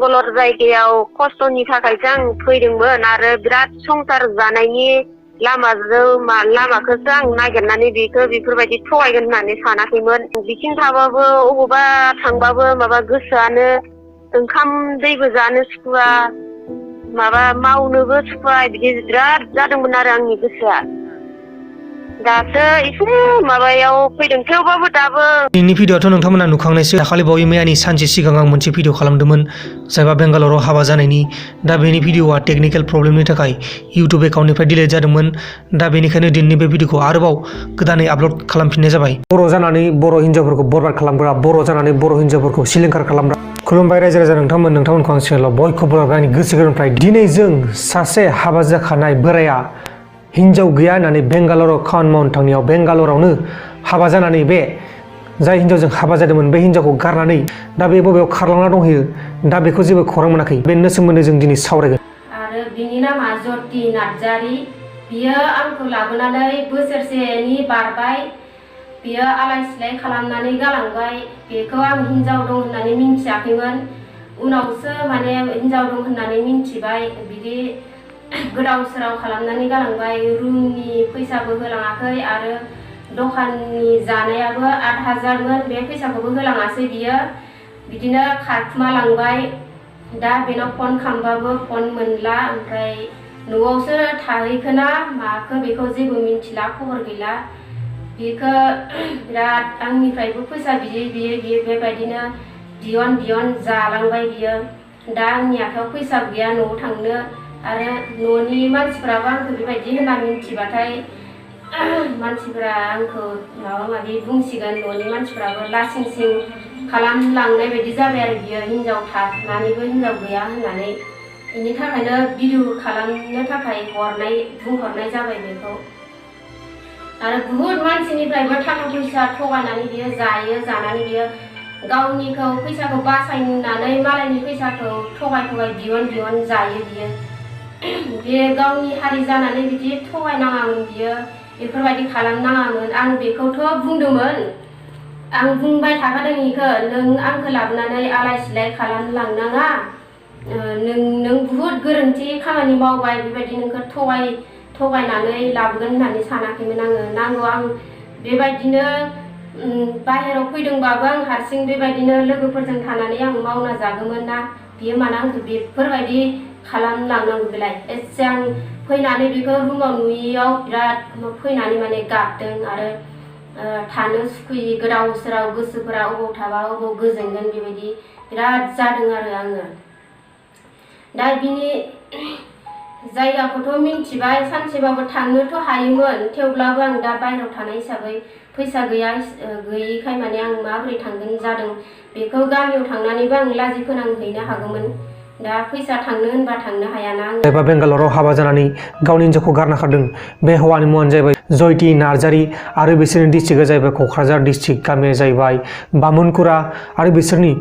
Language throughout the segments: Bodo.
दलर जायगायाव खस्थ'नि थाखायसो आं फैदोंमोन आरो बिराद संसार जानायनि लामाखौसो आं नागिरनानै बेफोरबायदि थगायगोन होननानै सानाखैमोन। बिथिं थाबाबो अबावबा थांबाबो माबा गोसोआनो ओंखाम दैबो जानो सुखुवा माबा मावनोबो सुखुवा बिदि बिराद जादोंमोन आरो आंनि गोसोआ। दासो एसे माबायाव फैदों थेवबाबो दाबो। दिनैनि भिडिअ'आथ' नोंथांमोना नुखांनायसो। दाखालि बावै मैयानि सानसे सिगां आं मोनसे भिडिअ खालामदोंमोन जायबा बेंगालराव हाबा जानायनि। दा बेनि भिडिअ'आ टेकनिकेल प्रब्लेमनि थाखाय इउटुब एकाउन्टनिफ्राय डिलिट जादोंमोन। दा बेनिखायनो दिनैनि बे भिडिअ'खौ आरोबाव गोदानै आपल'ड खालामफिननाय जाबाय। बर' जानानै बर' हिन्जावफोरखौ बरबाद खालामग्रा, बर' जानानै बर' हिन्जावफोरखौ सिलिंखार खालामग्रा। खुलुमबाय रायजो राजा नोंथांमोनखौ आं चेनेलाव बयखौबो आंनि गोसो गोरबोनिफ्राय। दिनै जों सासे हाबा जाखानाय बोराया हिन्जाव गैया होननानै बेंगालराव खामानि मावनो थांनायाव बेंगालरावनो हाबा जानानै बे जाय हिन्जावजों हाबा जादोंमोन बे हिन्जावखौ गारनानै दा बे बबेयाव खारलांना दंहैयो, दा बेखौ जेबो खौरां मोनाखै। बेनि सोमोन्दै जों दिनै सावरायगोन। आरो बिनि नामा ज्योति नार्जारी। बियो आंखौ लाबोनानै बोसोरसेनि बारबाय। बियो आलाय सिलाय खालामनानै गालांबाय। बेखौ आं हिन्जाव दं होननानै मिन्थियाखैमोन। उनावसो माने हिन्जाव दं होननानै मिन्थिबाय। बिदि गोदाव सोराव खालामनानै गालांबाय। रुमनि फैसाबो होलाङाखै आरो दखाननि जानायाबो 8,000मोन, बे फैसाखौबो होलाङासै बियो। बिदिनो खारखुमा लांबाय। दा बेनाव फन खालामबाबो फन मोनला। ओमफ्राय न'आवसो थाहैखोना माखो बेखौ जेबो मिन्थिला, खबर गैला। बेखौ बिराद आंनिफ्रायबो फैसा बियै बेबायदिनो बियन जालांबाय बियो। दा आंनि आखायाव फैसा गैया न'आव थांनो। आरो न'नि मानसिफ्राबो आंखौ बेबायदि होनना मिन्थिबाथाय मानसिफ्रा आंखौ माबा माबि बुंसिगोन। न'नि मानसिफ्राबो लासिं सिं खालामलांनाय बायदि जाबाय आरो बियो हिन्जाव थानानैबो हिन्जाव गैया होननानै। बेनि थाखायनो भिडिअ खालामनो थाखाय बुंहरनाय जाबाय बेखौ। आरो बुहुद मानसिनिफ्रायबो थाखा फैसा थगायनानै बियो जायो। जानानै बियो गावनिखौ फैसाखौ बासायनानै मालायनि फैसाखौ थगाय बियन जायो बियो। बे गावनि हारि जानानै बिदि थगायनाङामोन बियो, बेफोरबायदि खालामनाङामोन। आं बेखौथ' बुंदोंमोन, आं बुंबाय थाखादों बेखौ। नों आंखौ लाबोनानै आलाय सिलाय खालामलांनाङा। नों बुहुद गोरोन्थि खामानि मावबाय। बेबायदि नोंखौ थगायनानै लाबोगोन होननानै सानाखैमोन आङो। नांगौ आं बेबायदिनो बाहेराव फैदोंबाबो आं हारसिं बेबायदिनो लोगोफोरजों थानानै आं मावना जागौमोन ना। बियो मानो आंखौ बेफोरबायदि खालामलांनांगौ बेलाय। एसे आं फैनानै बेखौ रुमाव नुयैयाव बिराद फैनानै माने गाबदों आरो थानो सुखुयि गोदाव सोराव गोसोफोरा अबाव थाबा अबाव गोजोनगोन बेबायदि बिराद जादों आरो आङो। दा बिनि जायगाखौथ' मिन्थिबाय। सानसेबाबो थांनोथ' हायोमोन, थेवब्लाबो आं दा बायहेरायाव थानाय हिसाबै फैसा गैयिखाय माने आं माबोरै थांगोन जादों। बेखौ गामियाव थांनानैबो आं लाजि फोनांहैनो हागौमोन। दा फैसा थांनो होनबा थांनो हायाना आङो। जायबा बेंगालराव हाबा जानानै गावनि हिन्जावखौ गारना खारदों बे हौवानि मुङानो जाहैबाय ज्योति नार्जारी आरो बिसोरनि डिस्ट्रिक्टआ जाहैबाय क'क्राझार डिस्ट्रिक्ट, गामिया जाहैबाय बामोनकुरा आरो बिसोरनि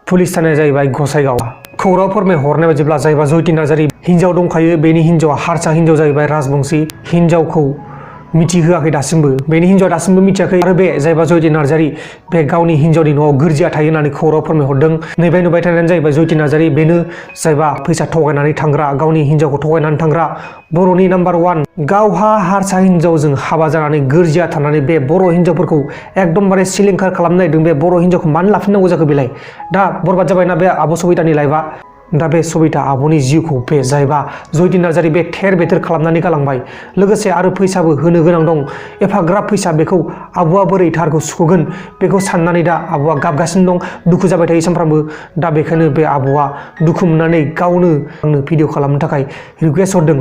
पुलिस थानाया जाहैबाय गसाइगाव। खौरां फोरमायहरनाय बायदिब्ला जायबा ज्योति नार्जारी हिन्जाव दंखायो, बेनि हिन्जावा हारसा हिन्जाव जाहैबाय राजबंशी। हिन्जावखौ मिथिहोआखै दासिमबो, बेनि हिन्जावा दासिमबो मिथियाखै। आरो बे जायबा ज्योति नार्जारी बे गावनि हिन्जावनि न'आव गोरजिया थायो होननानै खौरां फोरमायहरदों। नैबे नुबाय थानायानो जाहैबाय ज्योति नार्जारी। बेनो जायबा फैसा थगायनानै थांग्रा, गावनि हिन्जावखौ थगायनानै थांग्रा बर'नि नाम्बार 1। गावहा हारसा हिन्जावजों हाबा जानानै गोरजिया थानानै बे बर' हिन्जावफोरखौ एकदमबारे सिलिंखार खालामनो नागिरदों। बे बर' हिन्जावखौ मानो लाफिननांगौ जाखो बेलाय? दा बरबाद जाबायना बे आब' सबितानि लाइफआ। दा बे सबिता आब'नि जिउखौ बे जायबा ज्योति नार्जारी बे थेर बेथेर खालामनानै गालांबाय। लोगोसे आरो फैसाबो होनो गोनां दं। एफाग्राब फैसा, बेखौ आब'आ बोरै थारखौ सुख'गोन बेखौ साननानै दा आब'आ गाबगासिनो दं, दुखु जाबाय थायो सानफ्रामबो। दा बेखायनो बे आब'आ दुखु मोननानै गावनो आंनो भिडिअ खालामनो थाखाय रिकुवेस्ट हरदों।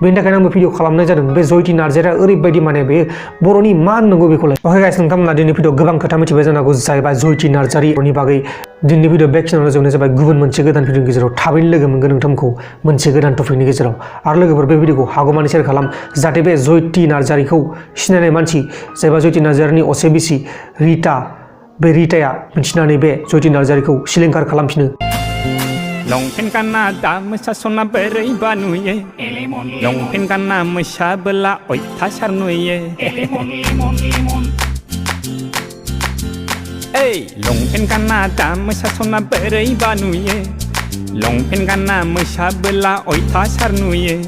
बेनि थाखायनो आंबो भिडिअ खालामनाय जादों। बे ज्योति नार्जारीआ ओरैबायदि माने बे बर'नि मा होननांगौ बेखौलाय। अके गाइस, नोंथांमोना दिनै भिडिअ गोबां खोथा मिथिबाय जानांगौ जायबा ज्योति नार्जारीनि बागै। दिनैनि भिडिअ बेखिनियावनो जोबनाय जाबाय। गुबुन मोनसे गोदान भिडिअनि गेजेराव थाबैनो लोगो मोनगोन नोंथांमोनखौ मोनसे गोदान टपिकनि गेजेराव। आरो लोगोफोर बे भिडिअखौ हागौमानि शेयार खालाम, जाहाथे बे ज्योति नार्जारीखौ सिनायनाय मानसि जायबा ज्योति नार्जारीनि असे बिसि रिता, बे रिताया मिथिनानै बे ज्योति नार्जारीखौ सिलिंखार खालामफिनो। लंपेन्ट गानना दा मोसासना बोरैबा नुयो, लंपेन्ट गानना मोसाबोला अयथासार नुयो। ओइ लंपेन्ट गानना दा मोसासना बोरैबा नुयो, लंपेन्ट गानना मोसाबोला अयथासार नुयो